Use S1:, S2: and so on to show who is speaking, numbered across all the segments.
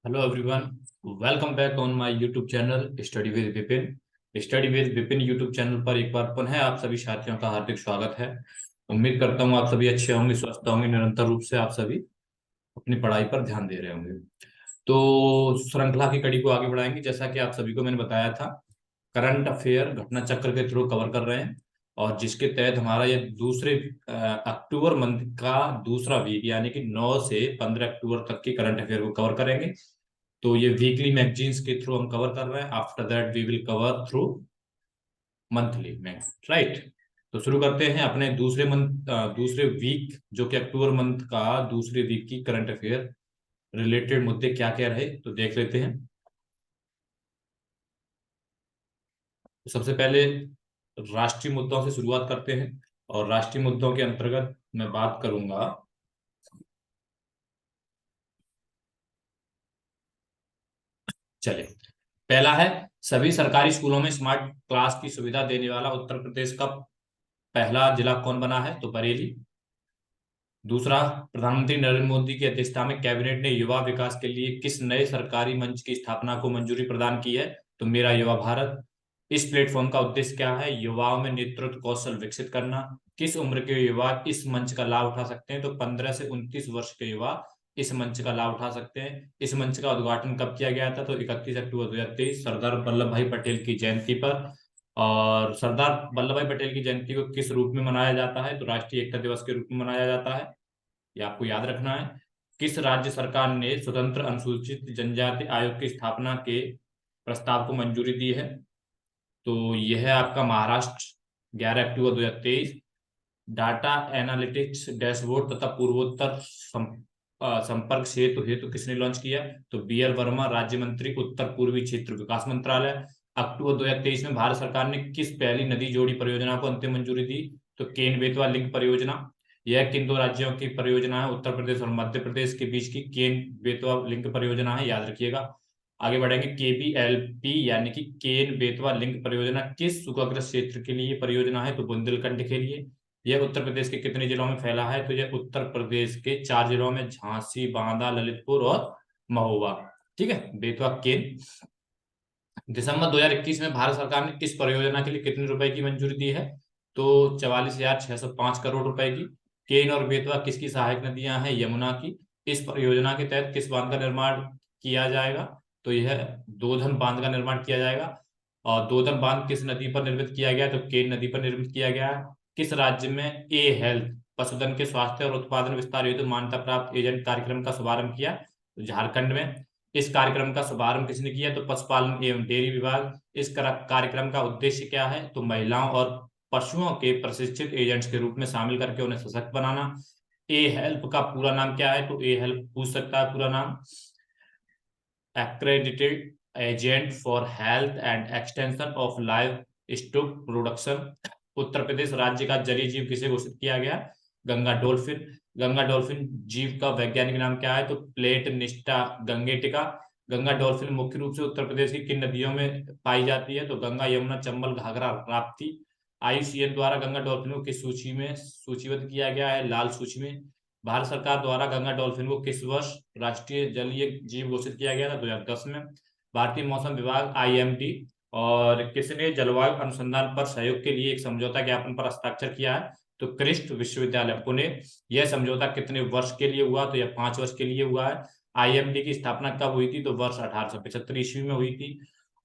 S1: Hello everyone, welcome back on my YouTube channel study with Vipin. Study with Vipin YouTube channel पर एक बार पुनः आप सभी साथियों का हार्दिक स्वागत है। उम्मीद करता हूँ आप सभी अच्छे होंगे, स्वस्थ होंगे, निरंतर रूप से आप सभी अपनी पढ़ाई पर ध्यान दे रहे होंगे। तो श्रृंखला की कड़ी को आगे बढ़ाएंगे। जैसा कि आप सभी को मैंने बताया था, करंट अफेयर घटना चक्र के थ्रू कवर कर रहे हैं और जिसके तहत हमारा ये दूसरे अक्टूबर मंथ का दूसरा वीक यानी कि 9 से 15 अक्टूबर तक की करंट अफेयर को कवर करेंगे। तो ये वीकली मैगजीन्स के थ्रू हम कवर कर रहे हैं। After that we will cover through monthly magazine, right. तो शुरू करते हैं अपने दूसरे वीक, जो कि अक्टूबर मंथ का दूसरे वीक की करंट अफेयर रिलेटेड मुद्दे क्या क्या रहे तो देख लेते हैं। तो सबसे पहले राष्ट्रीय मुद्दों से शुरुआत करते हैं और राष्ट्रीय मुद्दों के अंतर्गत मैं बात करूंगा। चले, पहला है, सभी सरकारी स्कूलों में स्मार्ट क्लास की सुविधा देने वाला उत्तर प्रदेश का पहला जिला कौन बना है? तो बरेली। दूसरा, प्रधानमंत्री नरेंद्र मोदी की अध्यक्षता में कैबिनेट ने युवा विकास के लिए किस नए सरकारी मंच की स्थापना को मंजूरी प्रदान की है? तो मेरा युवा भारत। इस प्लेटफॉर्म का उद्देश्य क्या है? युवाओं में नेतृत्व कौशल विकसित करना। किस उम्र के युवा इस मंच का लाभ उठा सकते हैं? तो 15 से 29 वर्ष के युवा इस मंच का लाभ उठा सकते हैं। इस मंच का उद्घाटन कब किया गया था? तो 31 अक्टूबर 2023 सरदार वल्लभ भाई पटेल की जयंती पर। और सरदार वल्लभ भाई पटेल की जयंती को किस रूप में मनाया जाता है? तो राष्ट्रीय एकता दिवस के रूप में मनाया जाता है। ये आपको याद रखना है। किस राज्य सरकार ने स्वतंत्र अनुसूचित जनजाति आयोग की स्थापना के प्रस्ताव को मंजूरी दी है? तो यह है आपका महाराष्ट्र। 11 अक्टूबर 2023 डाटा एनालिटिक्स डैशबोर्ड तथा पूर्वोत्तर संपर्क सेतु हेतु किसने लॉन्च किया? तो बी एल वर्मा, राज्य मंत्री उत्तर पूर्वी क्षेत्र विकास मंत्रालय। अक्टूबर 2023 में भारत सरकार ने किस पहली नदी जोड़ी परियोजना को अंतिम मंजूरी दी? तो केन बेतवा लिंक परियोजना। यह किन दो राज्यों की परियोजना है? उत्तर प्रदेश और मध्य प्रदेश के बीच की केन बेतवा लिंक परियोजना है, याद रखिएगा। आगे बढ़ेंगे, केबीएलपी यानी कि केन बेतवा लिंक परियोजना किस सूखाग्रस्त क्षेत्र के लिए परियोजना है? तो बुंदेलखंड के लिए। यह उत्तर प्रदेश के कितने जिलों में फैला है? तो यह उत्तर प्रदेश के 4 जिलों में, झांसी, बांदा, ललितपुर और महोबा। ठीक है, बेतवा केन। दिसंबर 2021 में भारत सरकार ने किस परियोजना के लिए कितने रुपए की मंजूरी दी है? तो 44,605 करोड़ रुपए की। केन और बेतवा किसकी सहायक नदियां हैं? यमुना की। इस परियोजना के तहत किस बांध का निर्माण किया जाएगा? तो यह दोधन बांध का निर्माण किया जाएगा। और दोधन बांध किस नदी पर निर्मित किया गया? तो केन नदी पर निर्मित किया गया है। किस राज्य में ए हेल्थ पशुधन के स्वास्थ्य और उत्पादन विस्तार हेतु मान्यता प्राप्त एजेंट कार्यक्रम का शुभारंभ किया? तो झारखंड में। इस कार्यक्रम का शुभारंभ किसने किया? तो पशुपालन एवं डेयरी विभाग। इस कार्यक्रम का उद्देश्य क्या है? तो महिलाओं और पशुओं के प्रशिक्षित एजेंट्स के रूप में शामिल करके उन्हें सशक्त बनाना। ए हेल्प का पूरा नाम क्या है? तो ए हेल्प पूछ सकता है पूरा नाम, accredited agent for health and extension of live stock production. Uttar Pradesh राज्य का जलीय जीव किसे घोषित किया गया? गंगा डॉल्फिन। गंगा डॉल्फिन जीव का वैज्ञानिक नाम क्या है? तो प्लेट निस्टा गंगेटिका। गंगा डॉल्फिन मुख्य रूप से उत्तर प्रदेश की किन नदियों में पाई जाती है? तो गंगा, यमुना, चंबल, घाघरा, राप्ती। आईयूसीएन द्वारा गंगा डॉल्फिन को किस सूची में सूचीबद्ध किया गया है? लाल सूची में। भारत सरकार द्वारा गंगा डॉल्फिन को किस वर्ष राष्ट्रीय जलीय जीव घोषित किया गया था? 2010 में। भारतीय मौसम विभाग आईएमडी और किसने जलवायु अनुसंधान पर सहयोग के लिए एक समझौता ज्ञापन पर हस्ताक्षर किया है? तो क्रिस्ट विश्वविद्यालय पुणे। यह समझौता कितने वर्ष के लिए हुआ? तो यह 5 वर्ष के लिए हुआ है। आईएमडी की स्थापना कब हुई थी? तो वर्ष 1875 ईस्वी में हुई थी।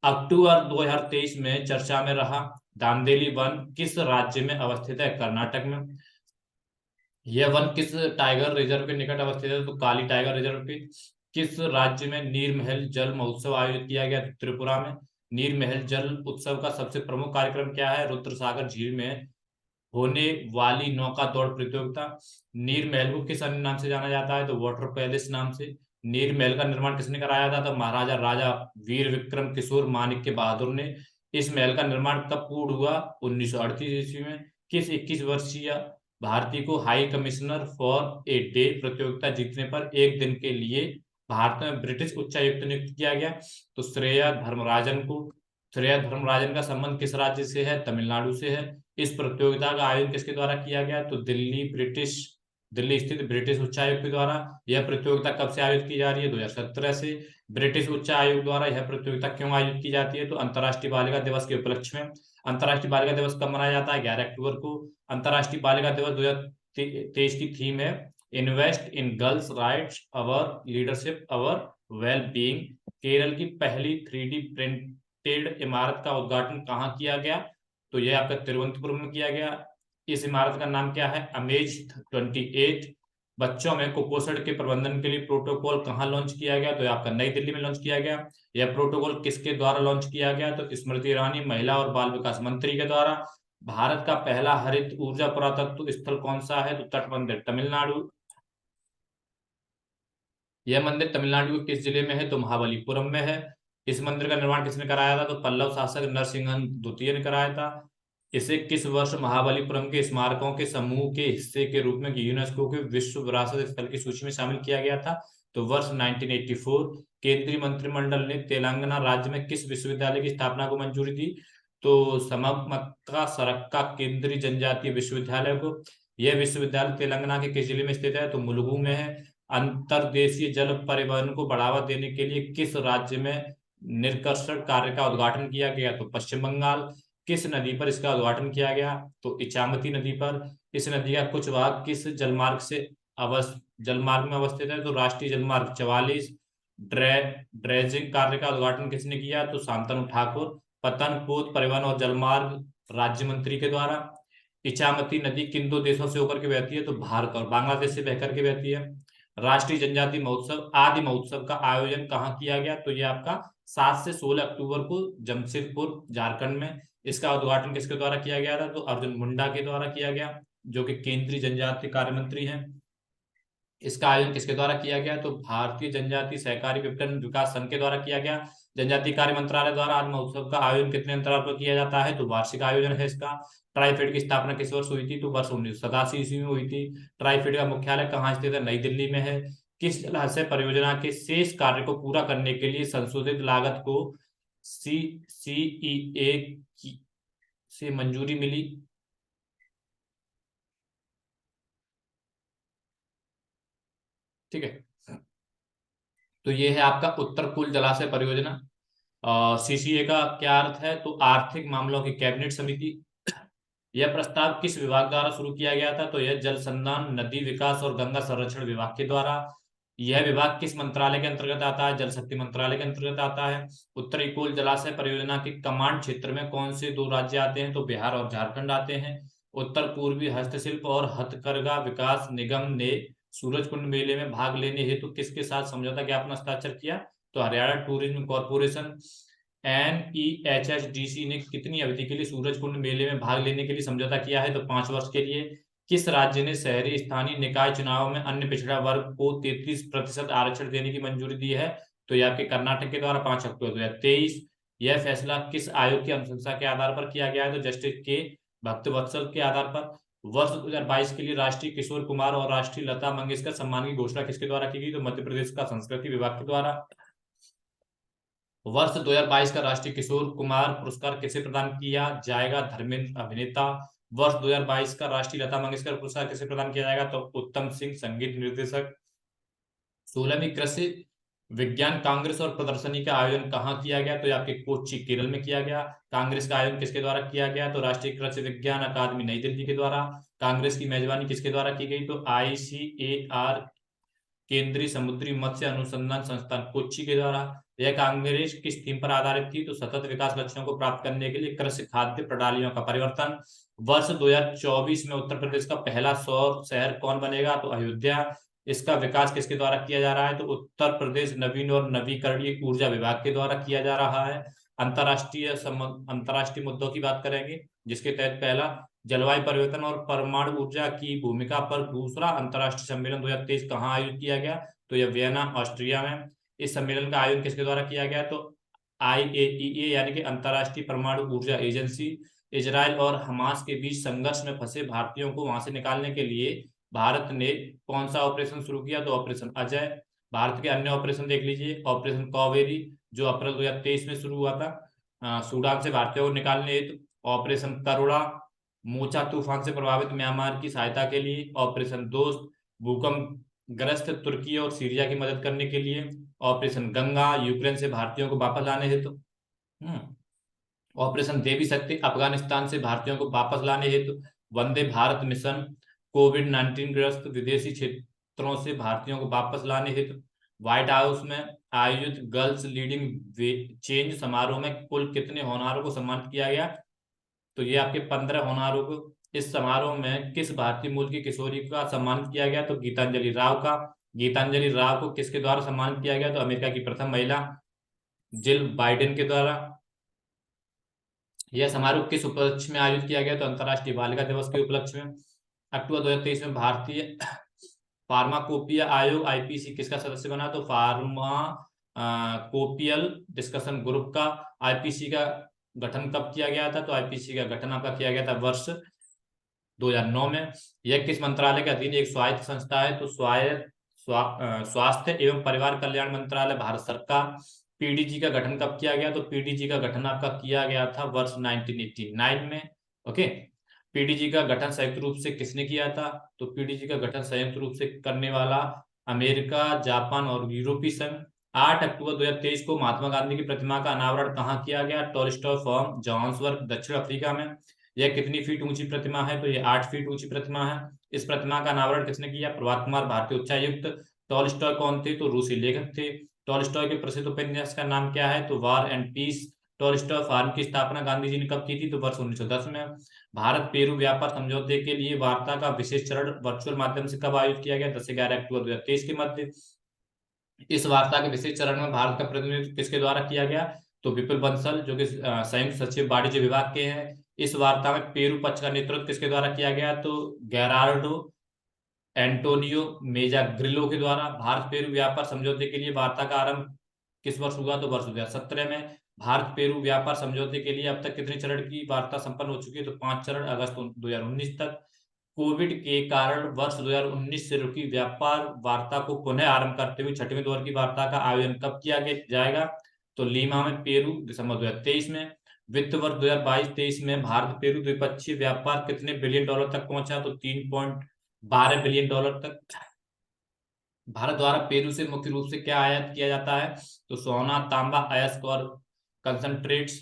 S1: अक्टूबर 2023 में चर्चा में रहा दांदेली वन किस राज्य में अवस्थित है? कर्नाटक में। यह वन किस टाइगर रिजर्व के निकट अवस्थित है? तो काली टाइगर रिजर्व के। किस राज्य में नीरमहल जल महोत्सव आयोजित किया गया? त्रिपुरा में। नीरमहल जल उत्सव का सबसे प्रमुख कार्यक्रम क्या है? रुद्रसागर झील में होने वाली नौका दौड़ प्रतियोगिता। नीरमहल को किस अन्य नाम से जाना जाता है? तो वाटर पैलेस नाम से। नीरमहल का निर्माण किसने कराया था? तो महाराजा राजा वीर विक्रम किशोर माणिक्य बहादुर ने। इस महल का निर्माण कब पूर्ण हुआ? 1938 ईस्वी में। किस 21 वर्षीय भारतीय को high commissioner for a day प्रतियोगिता जीतने पर एक दिन के लिए भारत में ब्रिटिश उच्चायुक्त नियुक्त किया गया? तो श्रेया धर्मराजन को। श्रेया धर्मराजन का संबंध किस राज्य से है? तमिलनाडु से है। इस प्रतियोगिता का आयोजन किसके द्वारा किया गया? तो दिल्ली स्थित ब्रिटिश उच्चायोग के द्वारा। यह प्रतियोगिता कब से आयोजित की जा रही है? 2017 से। ब्रिटिश उच्च आयोग द्वारा यह प्रतियोगिता क्यों आयोजित की जाती है? तो अंतर्राष्ट्रीय बालिका दिवस के उपलक्ष्य में। अंतर्राष्ट्रीय बालिका दिवस कब मनाया जाता है? 11 अक्टूबर को। अंतर्राष्ट्रीय बालिका दिवस 2023 की थीम है invest in girls rights, our leadership, our well being. Kerala की पहली 3D प्रिंटेड इमारत का उद्घाटन कहाँ किया गया? तो यह आपका तिरुवनंतपुरम में किया गया। इस इमारत का नाम क्या है? अमेज 28। बच्चों में कुपोषण के प्रबंधन के लिए प्रोटोकॉल कहाँ लॉन्च किया गया? तो यह आपका नई दिल्ली में लॉन्च किया गया। यह प्रोटोकॉल किसके द्वारा लॉन्च किया गया? तो स्मृति ईरानी, महिला और बाल विकास मंत्री के द्वारा। भारत का पहला हरित ऊर्जा पुरातत्व स्थल कौन सा है? तो तट मंदिर, तमिलनाडु। यह मंदिर तमिलनाडु के किस जिले में है? तो महाबलीपुरम में है। इस मंदिर का निर्माण किसने कराया था? तो पल्लव शासक नरसिंह द्वितीय ने कराया था। इसे किस वर्ष महाबलीपुरम के स्मारकों के समूह के हिस्से के रूप में यूनेस्को के विश्व विरासत स्थल की सूची में शामिल किया गया था? तो वर्ष 1984। केंद्रीय मंत्रिमंडल ने तेलंगाना राज्य में किस विश्वविद्यालय की स्थापना को मंजूरी दी? तो समक्का सरक्का केंद्रीय जनजातीय विश्वविद्यालय को। यह विश्वविद्यालय तेलंगाना के किस जिले में स्थित है? तो मुलुगु में है। अंतर्देशीय जल परिवहन को बढ़ावा देने के लिए किस राज्य में निर्कर्षण कार्य का उद्घाटन किया गया? तो पश्चिम बंगाल। किस नदी पर इसका उद्घाटन किया गया? तो इचामती नदी पर। इस नदी का कुछ भाग किस जलमार्ग से जलमार्ग में अवस्थित है? तो राष्ट्रीय जलमार्ग 44। ड्रेजिंग कार्य का उद्घाटन किसने किया? तो शांतनु ठाकुर। पतनपोत परिवहन और जलमार्ग राज्य मंत्री के द्वारा। इचामती नदी किन दो देशों से होकर के बहती है? तो भारत और बांग्लादेश से बहकर के बहती है। राष्ट्रीय जनजाति महोत्सव आदि महोत्सव का आयोजन कहाँ किया गया? तो ये आपका 7 से 16 अक्टूबर को जमशेदपुर झारखंड में। इसका उद्घाटन किसके द्वारा किया गया था? तो अर्जुन मुंडा के द्वारा किया गया, जो कि केंद्रीय जनजातीय कार्य मंत्री हैं। इसका आयोजन किसके द्वारा किया गया? तो भारतीय जनजातीय सहकारी विपणन विकास संघ के द्वारा किया गया। जनजातीय कार्य मंत्रालय द्वारा आज महोत्सव का आयोजन कितने अंतराल पर किया जाता है? तो वार्षिक आयोजन है इसका। ट्राइफेड की स्थापना किस वर्ष हुई थी? तो वर्ष 1987 ईस्वी में हुई थी। ट्राइफेड का मुख्यालय कहाँ स्थित है? नई दिल्ली में है। किस जलाशय परियोजना के शेष कार्य को पूरा करने के लिए संशोधित लागत को CCEA से मंजूरी मिली? ठीक है, तो ये है आपका उत्तर कुल जलाशय परियोजना। CCA का क्या अर्थ है? तो आर्थिक मामलों की कैबिनेट समिति। यह प्रस्ताव किस विभाग द्वारा शुरू किया गया था? तो यह जल संधारण, नदी विकास और गंगा संरक्षण विभाग के द्वारा। यह विभाग किस मंत्रालय के अंतर्गत आता है? जल शक्ति मंत्रालय के अंतर्गत आता है। उत्तरी कोल जलाशय परियोजना के कमांड क्षेत्र में कौन से दो राज्य आते हैं? तो बिहार और झारखंड आते हैं। उत्तर पूर्वी हस्तशिल्प और हथकरघा विकास निगम ने सूरजकुंड मेले में भाग लेने हेतु किसके साथ समझौता ज्ञापन हस्ताक्षर किया? तो हरियाणा टूरिज्म कॉर्पोरेशन। NEHSDC ने कितनी अवधि के लिए सूरजकुंड मेले में भाग लेने के लिए समझौता किया है? तो 5 वर्ष के लिए। किस राज्य ने शहरी स्थानीय निकाय चुनाव में अन्य पिछड़ा वर्ग को 33% आरक्षण देने की मंजूरी दी है? तो यह आपके कर्नाटक के द्वारा 5 अक्टूबर 2023। यह फैसला किस आयोग की अनुशंसा के आधार पर किया गया है? तो जस्टिस के भक्तवत्सल के आधार पर। वर्ष 2022 के लिए राष्ट्रीय किशोर कुमार और राष्ट्रीय लता मंगेशकर सम्मान की घोषणा किसके द्वारा की गई? तो मध्य प्रदेश का संस्कृति विभाग के द्वारा। वर्ष 2022 का राष्ट्रीय किशोर कुमार पुरस्कार किसे प्रदान किया जाएगा? धर्मेंद्र अभिनेता। वर्ष 2022 का राष्ट्रीय लता मंगेशकर पुरस्कार किसे प्रदान किया जाएगा? तो उत्तम सिंह संगीत निर्देशक। 16वीं कृषि विज्ञान कांग्रेस और प्रदर्शनी का आयोजन कहाँ किया गया? तो ये आपके कोच्चि केरल में किया गया। कांग्रेस का आयोजन किसके द्वारा किया गया? तो राष्ट्रीय कृषि विज्ञान अकादमी नई दिल्ली के द्वारा। कांग्रेस की मेजबानी किसके द्वारा की गई? तो ICAR केंद्रीय समुद्री मत्स्य अनुसंधान संस्थान कोच्चि के द्वारा। यह कांग्रेस किस थीम पर आधारित थी? तो सतत विकास लक्ष्यों को प्राप्त करने के लिए कृषि खाद्य प्रणालियों का परिवर्तन। वर्ष 2024 में उत्तर प्रदेश का पहला सौर शहर कौन बनेगा? तो अयोध्या। इसका विकास किसके द्वारा किया जा रहा है? तो उत्तर प्रदेश नवीन और नवीकरणीय ऊर्जा विभाग के द्वारा किया जा रहा है। अंतरराष्ट्रीय मुद्दों की बात करेंगे, जिसके तहत पहला जलवायु परिवर्तन और परमाणु ऊर्जा की भूमिका पर दूसरा अंतर्राष्ट्रीय सम्मेलन 2023 कहाँ आयोजित किया गया? तो यह वियना ऑस्ट्रिया में। इस सम्मेलन का आयोजन किसके द्वारा किया गया? तो IAEA यानी कि अंतर्राष्ट्रीय परमाणु ऊर्जा एजेंसी। इजराइल और हमास के बीच संघर्ष में फंसे भारतीयों को वहां से निकालने के लिए भारत ने कौन सा ऑपरेशन शुरू किया? तो ऑपरेशन अजय। भारत के अन्य ऑपरेशन देख लीजिए। ऑपरेशन कावेरी, जो अप्रैल 2023 में शुरू हुआ था सूडान से भारतीयों को निकालने हेतु। ऑपरेशन करुणा, मोचा तूफान से प्रभावित म्यांमार की सहायता के लिए। ऑपरेशन दोस्त, भूकंप ग्रस्त तुर्की और सीरिया की मदद करने के लिए। ऑपरेशन गंगा, यूक्रेन से भारतीयों को वापस लाने हेतु। ऑपरेशन देवी शक्ति, अफगानिस्तान से भारतीयों को वापस लाने हेतु। वंदे भारत मिशन, कोविड-19 ग्रस्त विदेशी क्षेत्रों से भारतीयों को वापस लाने हेतु। व्हाइट हाउस में आयोजित गर्ल्स लीडिंग चेंज समारोह में कुल कितने होनहारों को सम्मानित किया गया? तो ये आपके 15 होनहारों को। इस समारोह में किस भारतीय मूल की किशोरी का सम्मानित किया गया? तो गीतांजलि राव का। गीतांजलि राव को किसके द्वारा सम्मानित किया गया? तो अमेरिका की प्रथम महिला जिल बाइडेन के द्वारा। यह समारोह किस उपलक्ष्य में आयोजित किया गया? तो अंतर्राष्ट्रीय बालिका दिवस के उपलक्ष्य में। अक्टूबर 2023 में भारतीय फार्माकोपिया आयोग आईपीसी किसका सदस्य बना? तो कोपियल डिस्कशन ग्रुप का। आईपीसी का गठन कब किया गया था? तो आईपीसी का गठन आपका किया गया था वर्ष 2009 में। यह किस मंत्रालय के अधीन एक स्वायत्त संस्था है? तो स्वास्थ्य एवं परिवार कल्याण मंत्रालय, भारत सरकार। पीडीजी का गठन कब किया गया? तो पीडीजी का गठन आपका किया गया था वर्ष 1989 में। ओके, पीडीजी का गठन संयुक्त रूप से किसने किया था? तो पीडीजी का गठन संयुक्त रूप से करने वाला अमेरिका, जापान और यूरोपीय संघ। 8 अक्टूबर 2023 को महात्मा गांधी की प्रतिमा का अनावरण कहाँ किया गया? टॉलस्टॉय फार्म, जोहान्सबर्ग, दक्षिण अफ्रीका में। यह कितनी फीट ऊंची प्रतिमा है? तो यह 8 फीट ऊंची प्रतिमा है। इस प्रतिमा का अनावरण किसने किया? प्रभात कुमार, भारतीय उच्चायुक्त। टॉलस्टॉय कौन थे? तो रूसी लेखक थे। टॉलस्टॉय के प्रसिद्ध उपन्यास का नाम क्या है? तो war and piece. Tolstoy farm की स्थापना गांधी जी ने कब की थी? तो वर्ष 1910 में। भारत पेरू व्यापार समझौते के लिए वार्ता का विशेष चरण वर्चुअल माध्यम से कब आयोजित किया गया? 10 से 11 अक्टूबर 2023 के मध्य। इस वार्ता के विशेष चरण में भारत का प्रतिनिधित्व किसके द्वारा किया गया? तो विपुल बंसल, जो कि संयुक्त सचिव वाणिज्य विभाग के हैं। इस वार्ता में पेरू पक्ष का नेतृत्व किसके द्वारा किया गया? तो गेरार्डो एंटोनियो मेजाग्रिलो के द्वारा। भारत पेरू व्यापार समझौते के लिए वार्ता का आरंभ किस वर्ष हुआ? तो वर्ष 2017 में। भारत पेरू व्यापार समझौते के लिए अब तक कितने चरण की वार्ता संपन्न हो चुकी है? तो 5 चरण, अगस्त 2019 तक। कोविड के कारण वर्ष 2019 से रुकी व्यापार वार्ता को पुनः आरंभ करते हुए छठवें दौर की वार्ता का आयोजन कब किया जाएगा? तो लीमा में, पेरू, दिसंबर 2023 में। वित्त वर्ष 2022-23 में भारत पेरू द्विपक्षीय व्यापार कितने बिलियन डॉलर तक पहुंचा? तो 3.12 बिलियन डॉलर तक। भारत द्वारा पेरू से मुख्य रूप से क्या आयात किया जाता है? तो सोना, तांबा, अयस्क और कंसंट्रेट्स।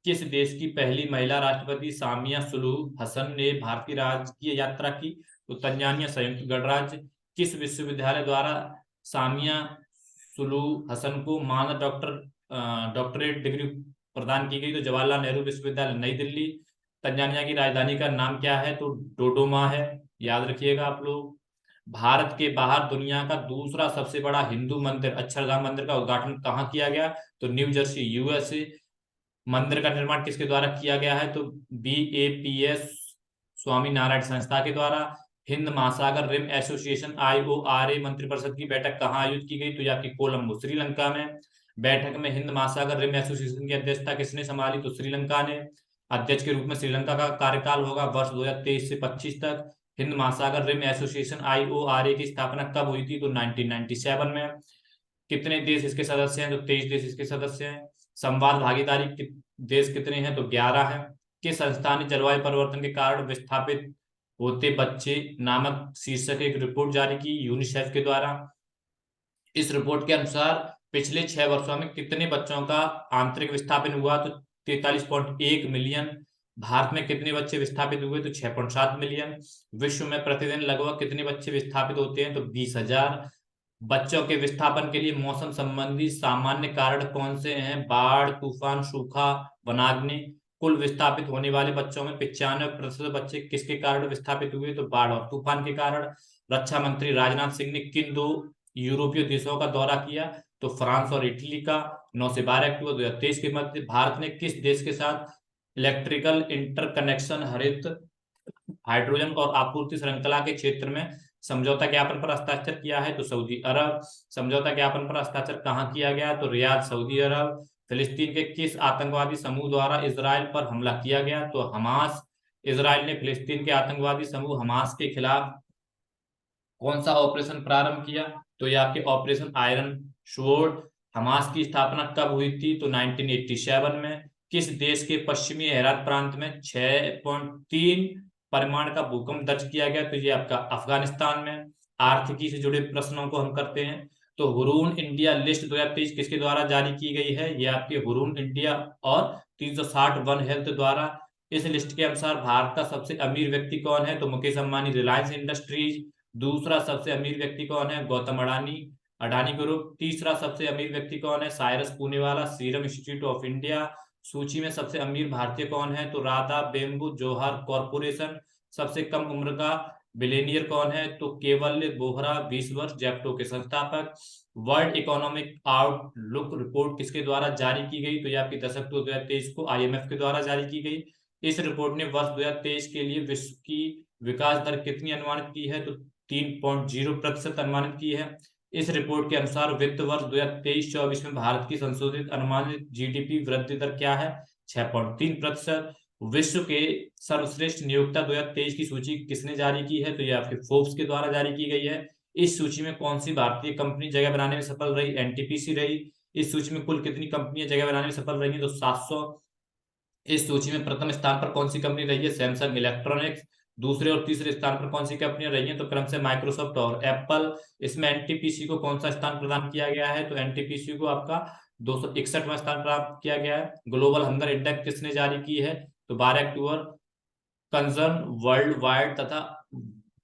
S1: किस देश की पहली महिला राष्ट्रपति सामिया सुलूहु हसन ने भारतीय राजकीय यात्रा की? तो तंजानिया, संयुक्त गणराज्य। किस विश्वविद्यालय द्वारा सामिया सुलूहु हसन को मानद डॉक्टरेट डिग्री प्रदान की गई? तो जवाहरलाल नेहरू विश्वविद्यालय, नई दिल्ली। तंजानिया की राजधानी का नाम क्या है? तो डोडोमा है, याद रखिएगा आप लोग। भारत के बाहर दुनिया का दूसरा सबसे बड़ा हिंदू मंदिर अक्षरधाम मंदिर का उद्घाटन कहाँ किया गया? तो न्यू जर्सी, यूएसए। मंदिर का निर्माण किसके द्वारा किया गया है? तो BAPS स्वामी नारायण संस्था के द्वारा। हिंद महासागर रिम एसोसिएशन IORA मंत्रिपरिषद की बैठक कहाँ आयोजित की गई? तो यह आपकी कोलंबो, श्रीलंका में। बैठक में हिंद महासागर रिम एसोसिएशन की अध्यक्षता किसने संभाली? तो श्रीलंका ने। अध्यक्ष के रूप में श्रीलंका का कार्यकाल होगा वर्ष 2023 से 25 तक। हिंद महासागर रिम एसोसिएशन IORA की स्थापना कब हुई थी? तो 1997 में। कितने देश इसके सदस्य हैं? तो 23 देश इसके सदस्य हैं। संवाद भागीदारी देश कितने हैं? तो 11 हैं। किस संस्थान ने जलवायु परिवर्तन के कारण विस्थापित होते बच्चे नामक शीर्षक एक रिपोर्ट जारी की? यूनिसेफ के द्वारा। इस रिपोर्ट के अनुसार पिछले 6 वर्षों में कितने बच्चों का आंतरिक विस्थापन हुआ? तो 43.1 मिलियन। भारत में कितने बच्चे विस्थापित हुए? तो 6.7 मिलियन। विश्व में प्रतिदिन लगभग कितने बच्चे विस्थापित होते हैं? तो 20,000। बच्चों के विस्थापन के लिए मौसम संबंधी सामान्य कारण कौन से हैं? बाढ़, तूफान, सूखा, वनाग्नि। कुल विस्थापित होने वाले बच्चों में 95% बच्चे किसके कारण विस्थापित हुए? तो बाढ़ और तूफान के कारण। रक्षा मंत्री राजनाथ सिंह ने किन 2 यूरोपीय देशों का दौरा किया? तो फ्रांस और इटली का। 9 से 12 अक्टूबर 2023 के मध्य। भारत ने किस देश के साथ इलेक्ट्रिकल इंटरकनेक्शन, हरित हाइड्रोजन और आपूर्ति श्रृंखला के क्षेत्र में समझौता ज्ञापन पर हस्ताक्षर किया है? तो सऊदी अरब। समझौता ज्ञापन पर हस्ताक्षर कहाँ किया गया? तो रियाद, सऊदी अरब। फिलिस्तीन के किस आतंकवादी समूह द्वारा इजराइल पर हमला किया गया? तो हमास। इजराइल ने फिलिस्तीन के आतंकवादी समूह हमास के खिलाफ कौन सा ऑपरेशन प्रारंभ किया? तो ये आपके ऑपरेशन आयरन स्वॉर्ड। हमास की स्थापना कब हुई थी? तो 1987 में। किस देश के पश्चिमी हेरात प्रांत में 6.3 परिमाण का भूकंप दर्ज किया गया? तो ये आपका अफगानिस्तान में। आर्थिकी से जुड़े प्रश्नों को हम करते हैं। तो हुरून इंडिया लिस्ट 2023 किसके द्वारा जारी की गई है? ये आपके हुरून इंडिया और 360 वन हेल्थ द्वारा। इस लिस्ट के अनुसार भारत का सबसे अमीर व्यक्ति कौन है? तो मुकेश अंबानी, रिलायंस इंडस्ट्रीज। दूसरा सबसे अमीर व्यक्ति कौन है? गौतम अडानी, अडानी ग्रुप। तीसरा सबसे अमीर व्यक्ति कौन है? Cyrus Poonawalla, Serum Institute of India. सूची में सबसे अमीर भारतीय कौन है? तो राधा बेम्बू जोहर कॉरपोरेशन। सबसे कम उम्र का बिलेनियर कौन है? तो केवल बोहरा, 20 वर्ष, जेप्टो के संस्थापक। वर्ल्ड इकोनॉमिक आउटलुक रिपोर्ट किसके द्वारा जारी की गई? तो ये आपकी 10 अक्टूबर 2023 को IMF के द्वारा जारी की गई। इस रिपोर्ट ने वर्ष 2023 के लिए विश्व की विकास दर कितनी अनुमानित की है? तो 3.0% अनुमानित की है। इस रिपोर्ट के अनुसार वित्त वर्ष 2023-24 में भारत की संशोधित अनुमानित GDP वृद्धि दर क्या है? 6.3%। विश्व के सर्वश्रेष्ठ नियोक्ता 2023 की सूची किसने जारी की है? तो ये आपके फोर्ब्स के द्वारा जारी की गई है। इस सूची में कौन सी भारतीय कंपनी जगह बनाने में सफल रही? NTPC रही। इस सूची में कुल कितनी कंपनियां जगह बनाने में सफल रही हैं? तो 700। इस सूची में प्रथम स्थान पर कौन सी कंपनी रही है? Samsung electronics. दूसरे और तीसरे स्थान पर कौन सी कंपनियां रही हैं? तो क्रम से माइक्रोसॉफ्ट और एप्पल। इसमें NTPC को कौन सा स्थान प्रदान किया गया है? तो NTPC को आपका 261वां स्थान प्राप्त किया गया है। ग्लोबल हंगर इंडेक्स किसने जारी की है? तो 12 अक्टूबर कंसर्न वर्ल्ड वाइड तथा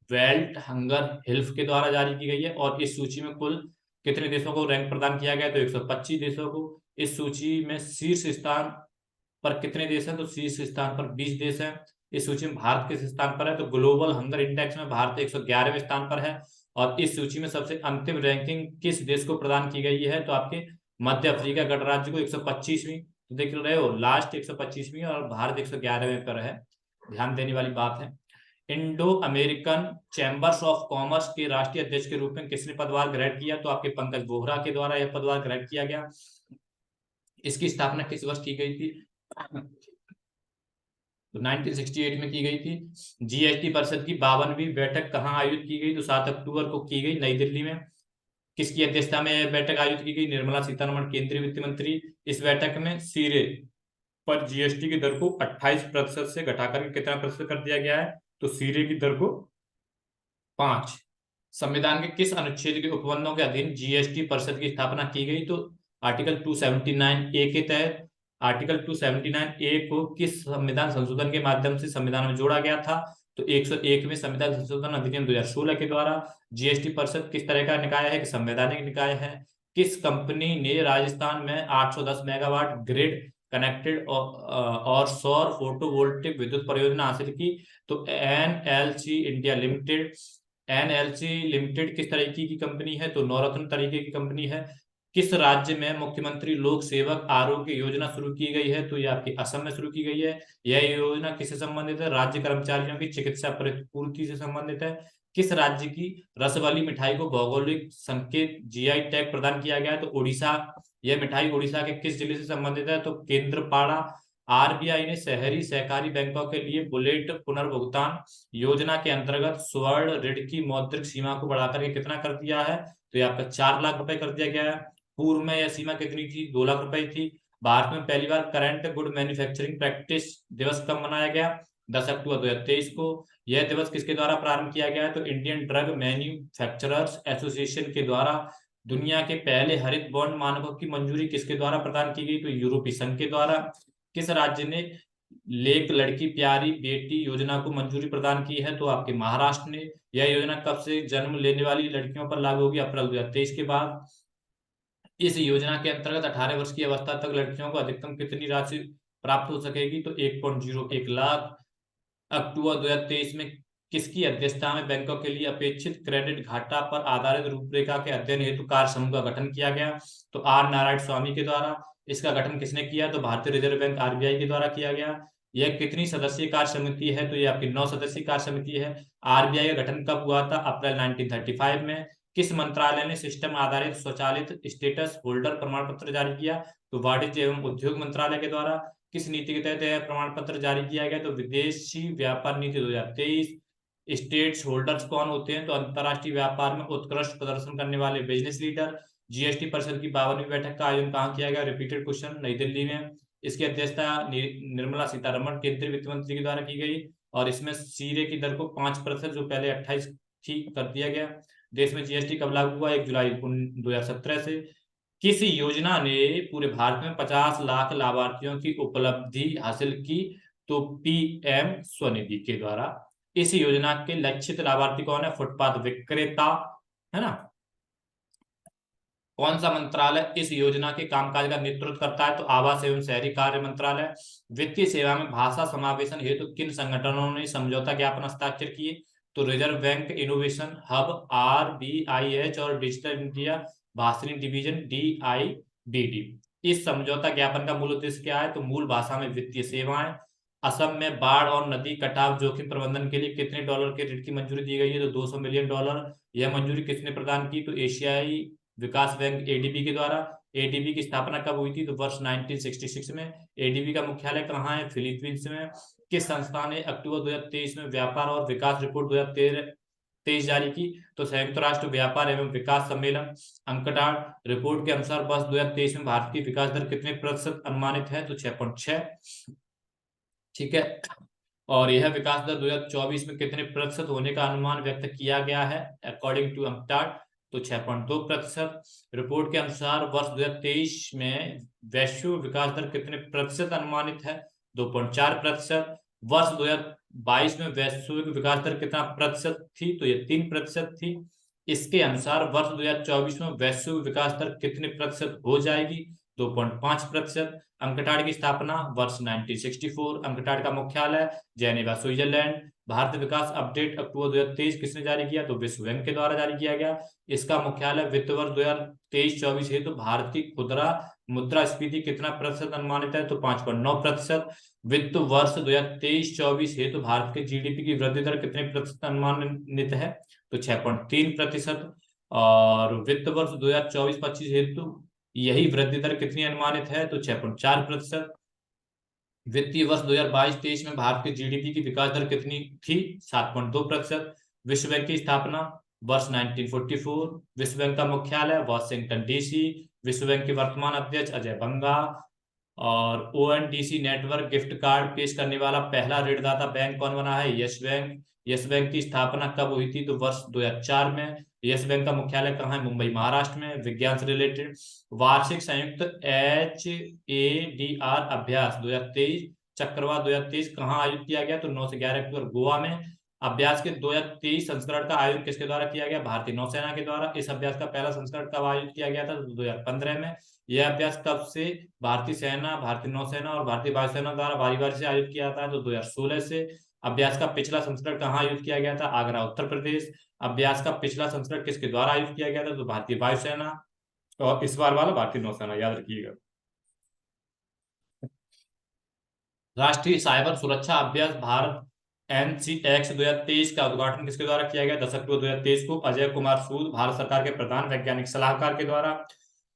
S1: वेल्ट हंगर हेल्थ के द्वारा जारी की गई है। और इस सूची में कुल कितने देशों को रैंक प्रदान किया गया? तो 125 देशों को। इस सूची में शीर्ष स्थान पर कितने देश हैं? तो शीर्ष स्थान पर 20 देश हैं। इस सूची में भारत किस स्थान पर है? तो ग्लोबल हंगर इंडेक्स में भारत 111वें स्थान पर है। और इस सूची में सबसे अंतिम रैंकिंग किस देश को प्रदान की गई है? तो आपके मध्य अफ्रीका गणराज्य को 125वीं। तो देख रहे हो, लास्ट 125वीं और भारत 111वें पर है। ध्यान देने वाली बात है। Indo American chambers of commerce के राष्ट्रीय अध्यक्ष के रूप में किसने पदभार ग्रहण किया? तो आपके पंकज बोहरा के द्वारा यह पदभार ग्रहण किया गया। इसकी स्थापना किस वर्ष की गई थी? तो 1968 में की गई थी। GST परिषद की 52वीं बैठक कहाँ आयोजित की गई? तो 7 अक्टूबर को की गई, नई दिल्ली में। किसकी अध्यक्षता में यह बैठक आयोजित की गई? निर्मला सीतारमण, केंद्रीय वित्त मंत्री। इस बैठक में सीरे पर GST की दर को 28% से घटाकर कितना प्रतिशत कर दिया गया है? तो सीरे की दर को 5। संविधान के किस अनुच्छेद के उपबंधों के अधीन GST परिषद की स्थापना की गई? तो आर्टिकल 279A के तहत। आर्टिकल 279A को किस संविधान संशोधन के माध्यम से संविधान में जोड़ा गया था? तो 101 में संविधान संशोधन अधिनियम 2016 के द्वारा। GST परिषद किस तरह का निकाय है? कि संवैधानिक निकाय है। किस कंपनी ने राजस्थान में 810 मेगावाट ग्रिड कनेक्टेड और सौर फोटोवोल्टिक विद्युत परियोजना हासिल की? तो NLC India limited. NLC limited किस तरीके की कंपनी है? तो नवरत्न तरीके की कंपनी है। किस राज्य में मुख्यमंत्री लोक सेवक आरोग्य योजना शुरू की गई है? तो ये आपकी असम में शुरू की गई है। यह योजना किससे संबंधित है? राज्य कर्मचारियों की चिकित्सा पूर्ति से संबंधित है। किस राज्य की रसवली मिठाई को भौगोलिक संकेत GI टैग प्रदान किया गया है? तो उड़ीसा। यह मिठाई उड़ीसा के किस जिले से संबंधित है? तो केंद्रपाड़ा। RBI ने शहरी सहकारी बैंकों के लिए बुलेट पुनर्भुगतान योजना के अंतर्गत स्वर्ण ऋण की मौद्रिक सीमा को बढ़ाकर के कितना कर दिया है? तो ये आपका 4 लाख रुपए कर दिया गया है। पूर्व में यह सीमा कितनी थी? 2 लाख रुपए थी। भारत में पहली बार करंट गुड मैन्युफैक्चरिंग प्रैक्टिस दिवस कब मनाया गया? 10 अक्टूबर 2023 को। यह दिवस किसके द्वारा प्रारंभ किया गया है? तो इंडियन ड्रग मैन्युफैक्चरर्स एसोसिएशन के द्वारा। दुनिया के पहले हरित बॉन्ड मानकों की मंजूरी किसके द्वारा प्रदान की गई? तो यूरोपीय संघ के द्वारा। किस राज्य ने लेक लड़की प्यारी बेटी योजना को मंजूरी प्रदान की है? तो आपके महाराष्ट्र ने। यह योजना कब से जन्म लेने वाली लड़कियों पर लागू होगी? अप्रैल 2023 के बाद। इस योजना के अंतर्गत 18 वर्ष की अवस्था तक लड़कियों को अधिकतम कितनी राशि प्राप्त हो सकेगी? तो 1.01 लाख। अक्टूबर 2023 में किसकी अध्यक्षता में बैंकों के लिए अपेक्षित क्रेडिट घाटा पर आधारित रूपरेखा के अध्ययन हेतु कार्य समूह का गठन किया गया? तो R नारायण स्वामी के द्वारा। इसका गठन किसने किया? तो भारतीय रिजर्व बैंक RBI के द्वारा किया गया। यह कितनी सदस्यीय कार्य समिति है? तो यह आपकी 9 सदस्यीय कार्य समिति है। RBI का गठन कब हुआ था? अप्रैल 1935 में। किस मंत्रालय ने सिस्टम आधारित स्वचालित स्टेटस होल्डर प्रमाण पत्र जारी किया? तो वाणिज्य एवं उद्योग मंत्रालय के द्वारा। किस नीति के तहत यह प्रमाण पत्र जारी किया गया? तो विदेशी व्यापार नीति 2023। स्टेट्स होल्डर्स कौन होते हैं? तो अंतरराष्ट्रीय व्यापार में उत्कृष्ट प्रदर्शन करने वाले बिजनेस लीडर। GST परिषद की 52वीं बैठक का आयोजन कहाँ किया गया? रिपीटेड क्वेश्चन, नई दिल्ली में। इसकी अध्यक्षता निर्मला सीतारमण केंद्रीय वित्त मंत्री के द्वारा की गई। और इसमें सीरे की दर को 5% जो पहले 28 थी कर दिया गया। देश में जीएसटी कब लागू हुआ? 1 जुलाई 2017 से। किस योजना ने पूरे भारत में 50 लाख लाभार्थियों की उपलब्धि हासिल की? तो पीएम स्वनिधि के द्वारा। इस योजना के लक्षित लाभार्थी कौन है? फुटपाथ विक्रेता, है ना। कौन सा मंत्रालय इस योजना के कामकाज का नेतृत्व करता है? तो आवास एवं शहरी कार्य मंत्रालय। वित्तीय सेवा में भाषा समावेशन हेतु किन संगठनों ने समझौता ज्ञापन हस्ताक्षर किए? तो reserve bank, innovation hub RBIH और digital India Bhashini division DIDD। इस समझौता ज्ञापन का मूल उद्देश्य क्या है? तो मूल भाषा में वित्तीय सेवाएं। असम में बाढ़ और नदी कटाव जोखिम प्रबंधन के लिए कितने डॉलर के ऋण की मंजूरी दी गई है? तो 200 मिलियन डॉलर। यह मंजूरी किसने प्रदान की? तो एशियाई विकास बैंक ADB के द्वारा। ADB की स्थापना कब हुई थी? तो वर्ष 1966 में। ADB का मुख्यालय कहाँ है? फिलीपींस में। किस संस्था ने अक्टूबर 2023 में व्यापार और विकास रिपोर्ट 2023 जारी की? तो संयुक्त राष्ट्र व्यापार एवं विकास सम्मेलन अंकटाड। रिपोर्ट के अनुसार वर्ष 2023 में भारत की विकास दर कितने प्रतिशत अनुमानित है? तो 6.6। ठीक है। और यह विकास दर 2024 में कितने प्रतिशत होने का अनुमान व्यक्त किया गया है अकॉर्डिंग टू अंकटाड? तो 6.2%। रिपोर्ट के अनुसार वर्ष 2023 में वैश्विक विकास दर कितने प्रतिशत अनुमानित है? 2.4%। वर्ष 2022 में वैश्विक विकास दर कितना प्रतिशत थी? तो यह 3% थी। इसके अनुसार वर्ष 2024 में वैश्विक विकास दर कितने प्रतिशत हो जाएगी? 2.5%। अंकटाड की स्थापना वर्ष 1964। अंकटाड का मुख्यालय जेनेवा, स्विट्जरलैंड। भारत विकास अपडेट अक्टूबर 2023 किसने जारी किया? तो विश्व बैंक के द्वारा जारी किया गया। इसका मुख्यालय वित्त वर्ष 2023-24 हेतु भारत की खुदरा मुद्रास्फीति कितना प्रतिशत अनुमानित है? तो 5.9%। वित्त वर्ष 2023-24 हेतु भारत के GDP की वृद्धि दर कितने प्रतिशत अनुमानित है? तो 6.3%। और वित्त वर्ष 2024-25 हेतु यही वृद्धि दर कितनी अनुमानित है? तो 6.4%। वित्तीय वर्ष 2022-23 में भारत के GDP की विकास दर कितनी थी? 7.2%। विश्व बैंक की स्थापना वर्ष 1944। विश्व बैंक का मुख्यालय वॉशिंगटन DC। विश्व बैंक के वर्तमान अध्यक्ष अजय बंगा। और ONDC नेटवर्क गिफ्ट कार्ड पेश करने वाला पहला ऋणदाता बैंक कौन बना है? Yes bank. यस बैंक की स्थापना कब हुई थी? तो वर्ष 2004 में। यस बैंक का मुख्यालय कहाँ है? मुंबई, महाराष्ट्र में। विज्ञान से रिलेटेड वार्षिक संयुक्त HADR अभ्यास 2023 चक्रवात 2023 कहाँ आयोजित किया गया? तो 9 से 11 अक्टूबर गोवा में। अभ्यास के 2023 संस्करण का आयोजन किसके द्वारा किया गया? भारतीय नौसेना के द्वारा। इस अभ्यास का पहला संस्करण कब आयोजित किया गया था? तो 2015 में। यह अभ्यास कब से भारतीय सेना, भारतीय नौसेना और भारतीय वायुसेना द्वारा बारी बारी से आयोजित किया था? तो 2016 से। अभ्यास का पिछला संस्करण कहाँ आयोजित किया गया था? आगरा, उत्तर प्रदेश। अभ्यास का पिछला संस्करण किसके द्वारा आयोजित किया गया था? तो भारतीय वायुसेना। और इस बार वाला भारतीय नौसेना, याद रखिएगा। राष्ट्रीय साइबर सुरक्षा अभ्यास भारत NCX 2023 का उद्घाटन किसके द्वारा किया गया? 10 अक्टूबर 2023 को अजय कुमार सूद, भारत सरकार के प्रधान वैज्ञानिक सलाहकार के द्वारा।